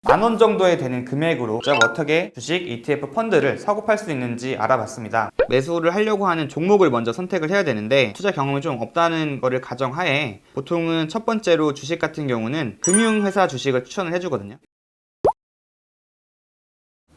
10,000원 정도에 되는 금액으로 직접 어떻게 주식, ETF, 펀드를 사고 팔 수 있는지 알아봤습니다. 매수를 하려고 하는 종목을 먼저 선택을 해야 되는데 투자 경험이 좀 없다는 거를 가정하에 보통은 첫 번째로 주식 같은 경우는 금융회사 주식을 추천을 해주거든요.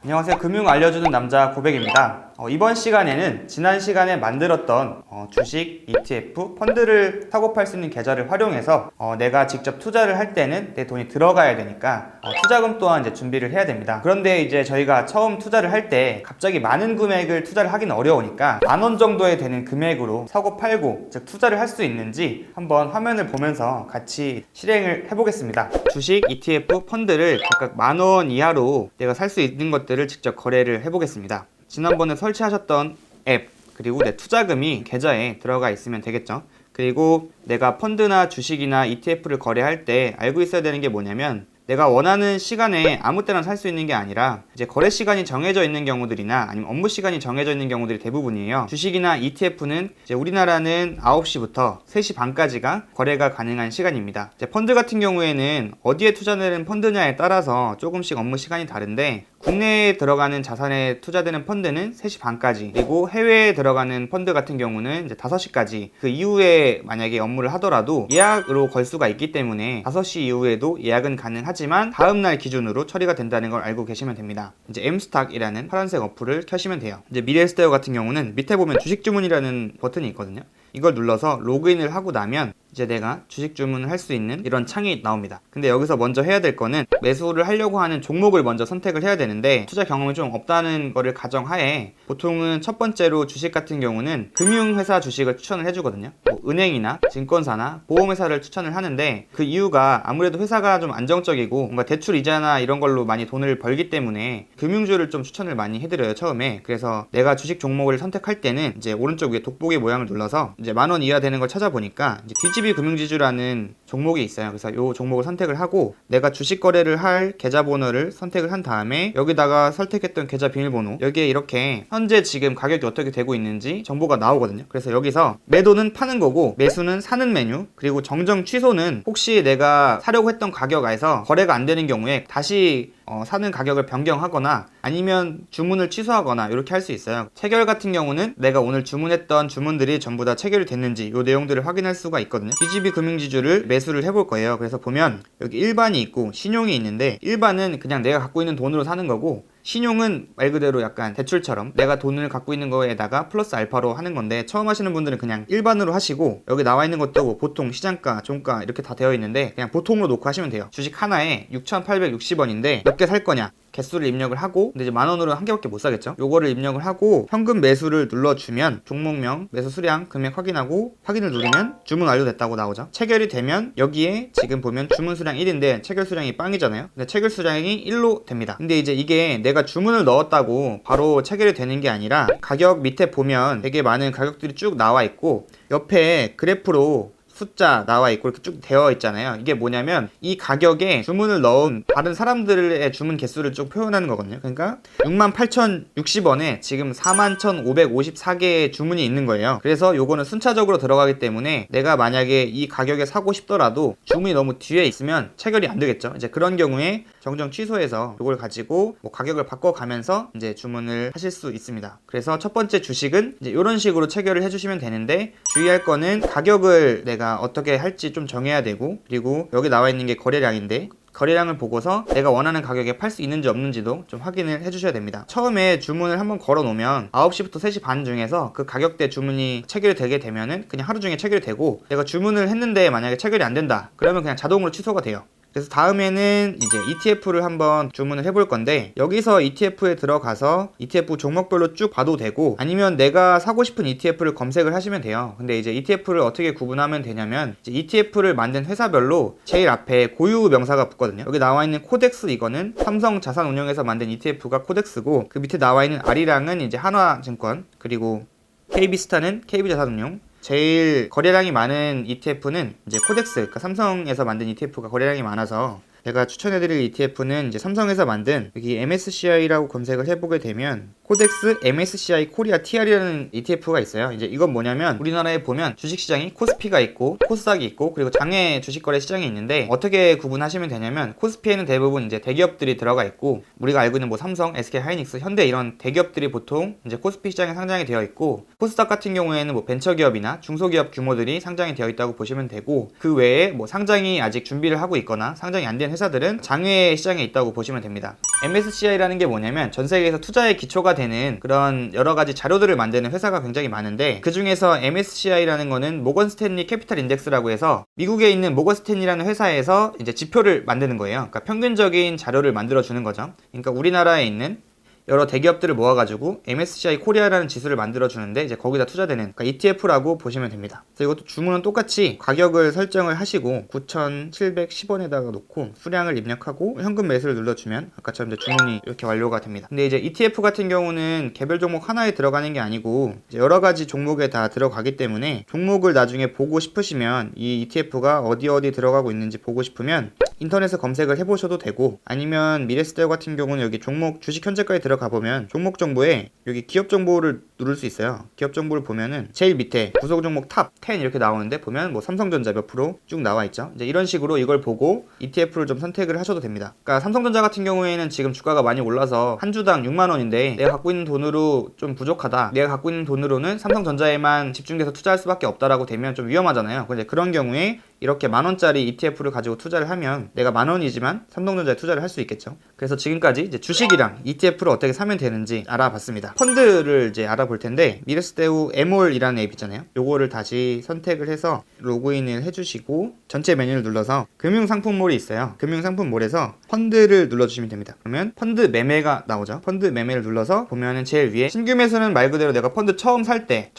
안녕하세요. 금융 알려주는 남자 고백입니다. 이번 시간에는 지난 시간에 만들었던 주식, ETF, 펀드를 사고 팔 수 있는 계좌를 활용해서 내가 직접 투자를 할 때는 내 돈이 들어가야 되니까 투자금 또한 이제 준비를 해야 됩니다. 그런데 이제 저희가 처음 투자를 할 때 갑자기 많은 금액을 투자를 하기는 어려우니까 10,000원 정도에 되는 금액으로 사고 팔고 즉 투자를 할 수 있는지 한번 화면을 보면서 같이 실행을 해보겠습니다. 주식, ETF, 펀드를 각각 10,000원 이하로 내가 살 수 있는 것들을 직접 거래를 해보겠습니다. 지난번에 설치하셨던 앱 그리고 내 투자금이 계좌에 들어가 있으면 되겠죠. 그리고 내가 펀드나 주식이나 ETF를 거래할 때 알고 있어야 되는 게 뭐냐면 내가 원하는 시간에 아무 때나 살 수 있는 게 아니라 이제 거래 시간이 정해져 있는 경우들이나 아니면 업무 시간이 정해져 있는 경우들이 대부분이에요. 주식이나 ETF는 이제 우리나라는 9시부터 3시 반까지가 거래가 가능한 시간입니다. 이제 펀드 같은 경우에는 어디에 투자되는 펀드냐에 따라서 조금씩 업무 시간이 다른데 국내에 들어가는 자산에 투자되는 펀드는 3시 반까지, 그리고 해외에 들어가는 펀드 같은 경우는 이제 5시까지, 그 이후에 만약에 업무를 하더라도 예약으로 걸 수가 있기 때문에 5시 이후에도 예약은 가능하지만 다음날 기준으로 처리가 된다는 걸 알고 계시면 됩니다. 이제 M스탁이라는 파란색 어플을 켜시면 돼요. 이제 미래에스테어 같은 경우는 밑에 보면 주식 주문이라는 버튼이 있거든요. 이걸 눌러서 로그인을 하고 나면 이제 내가 주식 주문을 할 수 있는 이런 창이 나옵니다. 근데 여기서 먼저 해야 될 거는 매수를 하려고 하는 종목을 먼저 선택을 해야 되는데 투자 경험이 좀 없다는 거를 가정하에 보통은 첫 번째로 주식 같은 경우는 금융회사 주식을 추천을 해주거든요. 은행이나 증권사나 보험회사를 추천을 하는데 그 이유가 아무래도 회사가 좀 안정적이고 뭔가 대출 이자나 이런 걸로 많이 돈을 벌기 때문에 금융주를 좀 추천을 많이 해드려요, 처음에. 그래서 내가 주식 종목을 선택할 때는 이제 오른쪽 위에 돋보기 모양을 눌러서 이제 10,000원 이하 되는 걸 찾아보니까 이제 DGB 금융지주라는 종목이 있어요. 그래서 이 종목을 선택을 하고 내가 주식 거래를 할 계좌번호를 선택을 한 다음에 여기다가 선택했던 계좌 비밀번호, 여기에 이렇게 현재 지금 가격이 어떻게 되고 있는지 정보가 나오거든요. 그래서 여기서 매도는 파는 거고 매수는 사는 메뉴, 그리고 정정 취소는 혹시 내가 사려고 했던 가격에서 거래가 안 되는 경우에 다시 사는 가격을 변경하거나 아니면 주문을 취소하거나 이렇게 할 수 있어요. 체결 같은 경우는 내가 오늘 주문했던 주문들이 전부 다 체결이 됐는지 이 내용들을 확인할 수가 있거든요. DGB 금융지주를 매수를 해볼 거예요. 그래서 보면 여기 일반이 있고 신용이 있는데 일반은 그냥 내가 갖고 있는 돈으로 사는 거고 신용은 말 그대로 약간 대출처럼 내가 돈을 갖고 있는 거에다가 플러스 알파로 하는 건데 처음 하시는 분들은 그냥 일반으로 하시고 여기 나와 있는 것도 보통, 시장가, 종가 이렇게 다 되어 있는데 그냥 보통으로 놓고 하시면 돼요. 주식 하나에 6,860원인데 몇 개 살 거냐 개수를 입력을 하고, 근데 이제 10,000원으로 한 개밖에 못 사겠죠. 요거를 입력을 하고 현금 매수를 눌러주면 종목명, 매수 수량, 금액 확인하고 확인을 누르면 주문 완료됐다고 나오죠. 체결이 되면 여기에 지금 보면 주문 수량 1인데 체결 수량이 빵이잖아요. 근데 체결 수량이 1로 됩니다. 근데 이제 이게 내가 주문을 넣었다고 바로 체결이 되는 게 아니라 가격 밑에 보면 되게 많은 가격들이 쭉 나와 있고 옆에 그래프로 숫자 나와 있고 이렇게 쭉 되어 있잖아요. 이게 뭐냐면 이 가격에 주문을 넣은 다른 사람들의 주문 개수를 쭉 표현하는 거거든요. 그러니까 68,060원에 지금 41,554개의 주문이 있는 거예요. 그래서 요거는 순차적으로 들어가기 때문에 내가 만약에 이 가격에 사고 싶더라도 주문이 너무 뒤에 있으면 체결이 안 되겠죠. 이제 그런 경우에 정정 취소해서 이걸 가지고 가격을 바꿔가면서 이제 주문을 하실 수 있습니다. 그래서 첫 번째 주식은 이제 이런 식으로 체결을 해주시면 되는데 주의할 거는 가격을 내가 어떻게 할지 좀 정해야 되고, 그리고 여기 나와 있는 게 거래량인데 거래량을 보고서 내가 원하는 가격에 팔 수 있는지 없는지도 좀 확인을 해주셔야 됩니다. 처음에 주문을 한번 걸어 놓으면 9시부터 3시 반 중에서 그 가격대 주문이 체결이 되게 되면은 그냥 하루 중에 체결이 되고, 내가 주문을 했는데 만약에 체결이 안 된다 그러면 그냥 자동으로 취소가 돼요. 그래서 다음에는 이제 ETF를 한번 주문을 해볼 건데 여기서 ETF에 들어가서 ETF 종목별로 쭉 봐도 되고 아니면 내가 사고 싶은 ETF를 검색을 하시면 돼요. 근데 이제 ETF를 어떻게 구분하면 되냐면 이제 ETF를 만든 회사별로 제일 앞에 고유 명사가 붙거든요. 여기 나와 있는 코덱스, 이거는 삼성자산운용에서 만든 ETF가 코덱스고 그 밑에 나와 있는 아리랑은 이제 한화증권, 그리고 KB스타는 KB자산운용, 제일 거래량이 많은 ETF는 이제 코덱스, 그러니까 삼성에서 만든 ETF가 거래량이 많아서 제가 추천해드릴 ETF는 이제 삼성에서 만든 여기 MSCI라고 검색을 해보게 되면 코덱스 MSCI 코리아 TR이라는 ETF가 있어요. 이제 이건 뭐냐면 우리나라에 보면 주식시장이 코스피가 있고 코스닥이 있고 그리고 장외 주식거래 시장이 있는데 어떻게 구분하시면 되냐면 코스피에는 대부분 이제 대기업들이 들어가 있고 우리가 알고 있는 뭐 삼성, SK하이닉스, 현대 이런 대기업들이 보통 이제 코스피 시장에 상장이 되어 있고 코스닥 같은 경우에는 뭐 벤처기업이나 중소기업 규모들이 상장이 되어 있다고 보시면 되고 그 외에 뭐 상장이 아직 준비를 하고 있거나 상장이 안 된 회사들은 장외 시장에 있다고 보시면 됩니다. MSCI라는 게 뭐냐면 전 세계에서 투자의 기초가 되는 그런 여러 가지 자료들을 만드는 회사가 굉장히 많은데 그 중에서 MSCI라는 거는 모건 스탠리 캐피탈 인덱스라고 해서 미국에 있는 모건 스탠리라는 회사에서 이제 지표를 만드는 거예요. 그러니까 평균적인 자료를 만들어 주는 거죠. 그러니까 우리나라에 있는 여러 대기업들을 모아가지고 MSCI 코리아라는 지수를 만들어주는데 이제 거기다 투자되는 그러니까 ETF라고 보시면 됩니다. 그래서 이것도 주문은 똑같이 가격을 설정을 하시고 9,710원에다가 놓고 수량을 입력하고 현금 매수를 눌러주면 아까처럼 이제 주문이 이렇게 완료가 됩니다. 근데 이제 ETF 같은 경우는 개별 종목 하나에 들어가는 게 아니고 이제 여러 가지 종목에 다 들어가기 때문에 종목을 나중에 보고 싶으시면 이 ETF가 어디 들어가고 있는지 보고 싶으면 인터넷에 검색을 해보셔도 되고 아니면 미래스테어 같은 경우는 여기 종목 주식 현재가에 들어가 보면 종목 정보에 여기 기업 정보를 누를 수 있어요. 기업 정보를 보면은 제일 밑에 구성 종목 탑 10 이렇게 나오는데 보면 뭐 삼성전자 몇 프로 쭉 나와 있죠. 이제 이런 식으로 이걸 보고 ETF를 좀 선택을 하셔도 됩니다. 그러니까 삼성전자 같은 경우에는 지금 주가가 많이 올라서 한 주당 6만 원인데 내가 갖고 있는 돈으로 좀 부족하다. 내가 갖고 있는 돈으로는 삼성전자에만 집중돼서 투자할 수밖에 없다라고 되면 좀 위험하잖아요. 근데 그런 경우에 이렇게 만원짜리 ETF를 가지고 투자를 하면 내가 만원이지만 삼성전자에 투자를 할 수 있겠죠. 그래서 지금까지 이제 주식이랑 ETF를 어떻게 사면 되는지 알아봤습니다. 펀드를 이제 알아볼 텐데 미래스테우 에몰이라는 앱 있잖아요. 요거를 다시 선택을 해서 로그인을 해주시고 전체 메뉴를 눌러서 금융상품몰이 있어요. 금융상품몰에서 펀드를 눌러주시면 됩니다. 그러면 펀드 매매가 나오죠. 펀드 매매를 눌러서 보면은 제일 위에 신규 매수는 말 그대로 내가 펀드 처음 살 때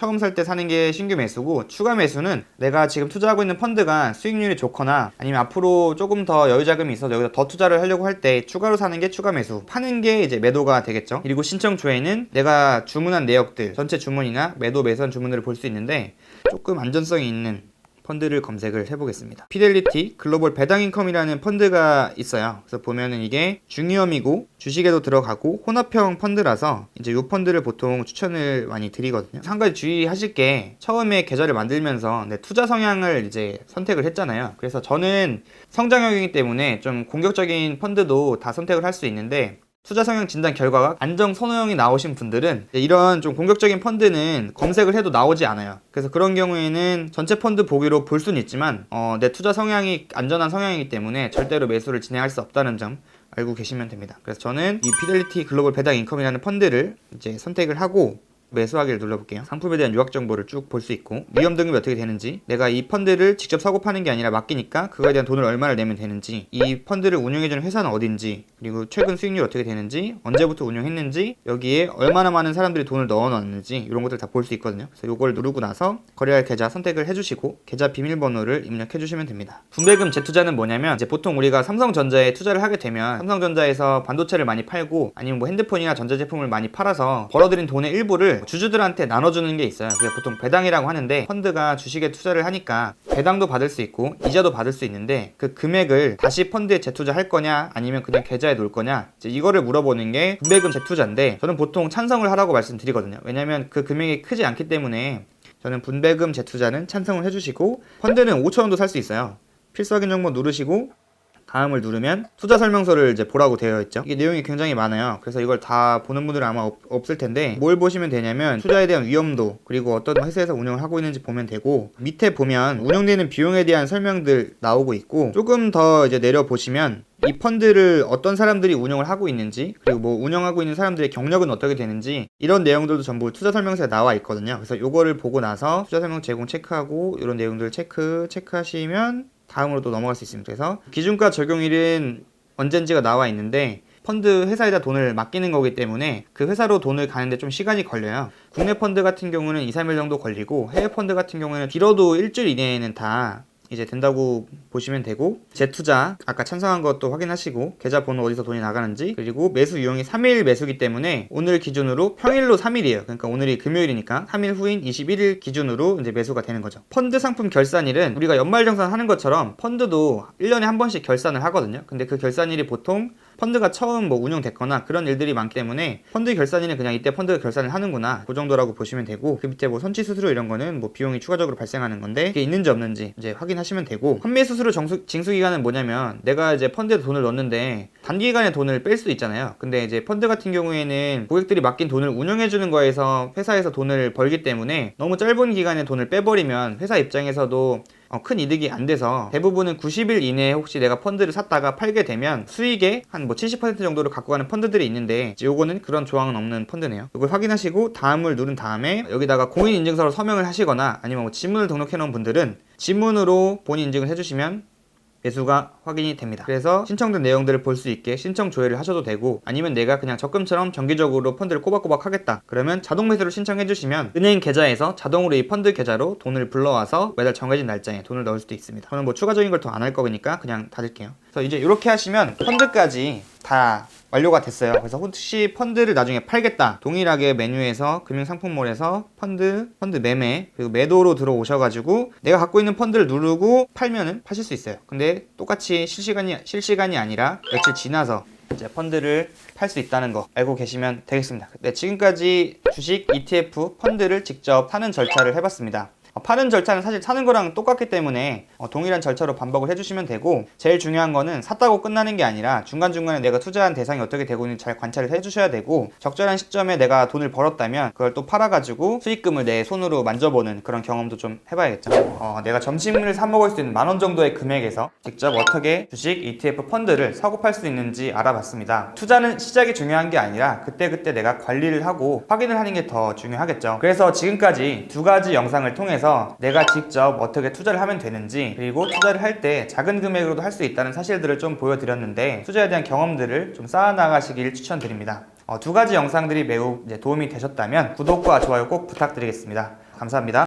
사는 게 신규 매수고 추가 매수는 내가 지금 투자하고 있는 펀드가 수익률이 좋거나 아니면 앞으로 조금 더 여유 자금이 있어서 여기다 더 투자를 하려고 할 때 추가로 사는 게 추가 매수, 파는 게 이제 매도가 되겠죠. 그리고 신청 조회는 내가 주문한 내역들, 전체 주문이나 매도 매수한 주문들을 볼 수 있는데 조금 안전성이 있는 펀드를 검색을 해보겠습니다. 피델리티 글로벌 배당인컴이라는 펀드가 있어요. 그래서 보면은 이게 중위험이고 주식에도 들어가고 혼합형 펀드라서 이제 이 펀드를 보통 추천을 많이 드리거든요. 한 가지 주의하실 게 처음에 계좌를 만들면서 투자 성향을 이제 선택을 했잖아요. 그래서 저는 성장형이기 때문에 좀 공격적인 펀드도 다 선택을 할 수 있는데 투자 성향 진단 결과가 안정 선호형이 나오신 분들은 이런 좀 공격적인 펀드는 검색을 해도 나오지 않아요. 그래서 그런 경우에는 전체 펀드 보기로 볼 수는 있지만 내 투자 성향이 안전한 성향이기 때문에 절대로 매수를 진행할 수 없다는 점 알고 계시면 됩니다. 그래서 저는 이 피델리티 글로벌 배당 인컴이라는 펀드를 이제 선택을 하고 매수하기를 눌러볼게요. 상품에 대한 요약 정보를 쭉 볼 수 있고 위험 등급이 어떻게 되는지, 내가 이 펀드를 직접 사고 파는 게 아니라 맡기니까 그거에 대한 돈을 얼마를 내면 되는지, 이 펀드를 운영해주는 회사는 어딘지, 그리고 최근 수익률이 어떻게 되는지, 언제부터 운영했는지, 여기에 얼마나 많은 사람들이 돈을 넣어놨는지 이런 것들 다 볼 수 있거든요. 그래서 이걸 누르고 나서 거래할 계좌 선택을 해주시고 계좌 비밀번호를 입력해주시면 됩니다. 분배금 재투자는 뭐냐면 이제 보통 우리가 삼성전자에 투자를 하게 되면 삼성전자에서 반도체를 많이 팔고 아니면 뭐 핸드폰이나 전자제품을 많이 팔아서 벌어들인 돈의 일부를 주주들한테 나눠주는 게 있어요. 그게 보통 배당이라고 하는데 펀드가 주식에 투자를 하니까 배당도 받을 수 있고 이자도 받을 수 있는데 그 금액을 다시 펀드에 재투자할 거냐 아니면 그냥 계좌에 놓을 거냐 이거를 물어보는 게 분배금 재투자인데 저는 보통 찬성을 하라고 말씀드리거든요. 왜냐면 그 금액이 크지 않기 때문에 저는 분배금 재투자는 찬성을 해주시고 펀드는 5,000원도 살 수 있어요. 필수 확인 정보 누르시고 다음을 누르면 투자 설명서를 이제 보라고 되어 있죠. 이게 내용이 굉장히 많아요. 그래서 이걸 다 보는 분들은 아마 없을 텐데 뭘 보시면 되냐면 투자에 대한 위험도 그리고 어떤 회사에서 운영을 하고 있는지 보면 되고 밑에 보면 운영되는 비용에 대한 설명들 나오고 있고 조금 더 이제 내려 보시면 이 펀드를 어떤 사람들이 운영을 하고 있는지 그리고 뭐 운영하고 있는 사람들의 경력은 어떻게 되는지 이런 내용들도 전부 투자 설명서에 나와 있거든요. 그래서 요거를 보고 나서 투자 설명 제공 체크하고 이런 내용들 체크하시면 다음으로 또 넘어갈 수 있습니다. 그래서 기준가 적용일은 언젠지가 나와 있는데 펀드 회사에다 돈을 맡기는 거기 때문에 그 회사로 돈을 가는데 좀 시간이 걸려요. 국내 펀드 같은 경우는 2, 3일 정도 걸리고 해외 펀드 같은 경우는 길어도 일주일 이내에는 다 이제 된다고 보시면 되고, 재투자 아까 찬성한 것도 확인하시고, 계좌번호 어디서 돈이 나가는지, 그리고 매수 유형이 3일 매수기 때문에 오늘 기준으로 평일로 3일이에요. 그러니까 오늘이 금요일이니까 3일 후인 21일 기준으로 이제 매수가 되는 거죠. 펀드 상품 결산일은 우리가 연말정산 하는 것처럼 펀드도 1년에 한 번씩 결산을 하거든요. 근데 그 결산일이 보통 펀드가 처음 뭐 운용됐거나 그런 일들이 많기 때문에 펀드 결산일은 그냥 이때 펀드 결산을 하는구나, 그 정도라고 보시면 되고, 그 밑에 뭐 선취 수수료 이런 거는 뭐 비용이 추가적으로 발생하는 건데 그게 있는지 없는지 이제 확인하시면 되고, 환매 수수료 징수 기간은 뭐냐면, 내가 이제 펀드에 돈을 넣었는데 단기간에 돈을 뺄 수도 있잖아요. 근데 이제 펀드 같은 경우에는 고객들이 맡긴 돈을 운용해 주는 거에서 회사에서 돈을 벌기 때문에 너무 짧은 기간에 돈을 빼버리면 회사 입장에서도 큰 이득이 안 돼서, 대부분은 90일 이내에 혹시 내가 펀드를 샀다가 팔게 되면 수익의 한 뭐 70% 정도를 갖고 가는 펀드들이 있는데, 요거는 그런 조항은 없는 펀드네요. 이걸 확인하시고 다음을 누른 다음에 여기다가 공인인증서로 서명을 하시거나 아니면 뭐 지문을 등록해 놓은 분들은 지문으로 본인 인증을 해주시면 매수가 확인이 됩니다. 그래서 신청된 내용들을 볼 수 있게 신청 조회를 하셔도 되고, 아니면 내가 그냥 적금처럼 정기적으로 펀드를 꼬박꼬박 하겠다 그러면 자동 매수를 신청해 주시면 은행 계좌에서 자동으로 이 펀드 계좌로 돈을 불러와서 매달 정해진 날짜에 돈을 넣을 수도 있습니다. 저는 뭐 추가적인 걸 더 안 할 거니까 그냥 닫을게요. 그래서 이제 이렇게 하시면 펀드까지 다 완료가 됐어요. 그래서 혹시 펀드를 나중에 팔겠다, 동일하게 메뉴에서 금융상품몰에서 펀드 매매, 그리고 매도로 들어오셔가지고 내가 갖고 있는 펀드를 누르고 팔면은 파실 수 있어요. 근데 똑같이 실시간이 아니라 며칠 지나서 이제 펀드를 팔 수 있다는 거 알고 계시면 되겠습니다. 네, 지금까지 주식, ETF, 펀드를 직접 사는 절차를 해봤습니다. 파는 절차는 사실 사는 거랑 똑같기 때문에 동일한 절차로 반복을 해주시면 되고, 제일 중요한 거는 샀다고 끝나는 게 아니라 중간중간에 내가 투자한 대상이 어떻게 되고 있는지 잘 관찰을 해주셔야 되고, 적절한 시점에 내가 돈을 벌었다면 그걸 또 팔아가지고 수익금을 내 손으로 만져보는 그런 경험도 좀 해봐야겠죠. 내가 점심을 사 먹을 수 있는 10,000원 정도의 금액에서 직접 어떻게 주식, ETF, 펀드를 사고 팔 수 있는지 알아봤습니다. 투자는 시작이 중요한 게 아니라 그때그때 내가 관리를 하고 확인을 하는 게 더 중요하겠죠. 그래서 지금까지 두 가지 영상을 통해서 내가 직접 어떻게 투자를 하면 되는지, 그리고 투자를 할 때 작은 금액으로도 할 수 있다는 사실들을 좀 보여드렸는데, 투자에 대한 경험들을 좀 쌓아나가시길 추천드립니다. 두 가지 영상들이 매우 도움이 되셨다면 구독과 좋아요 꼭 부탁드리겠습니다. 감사합니다.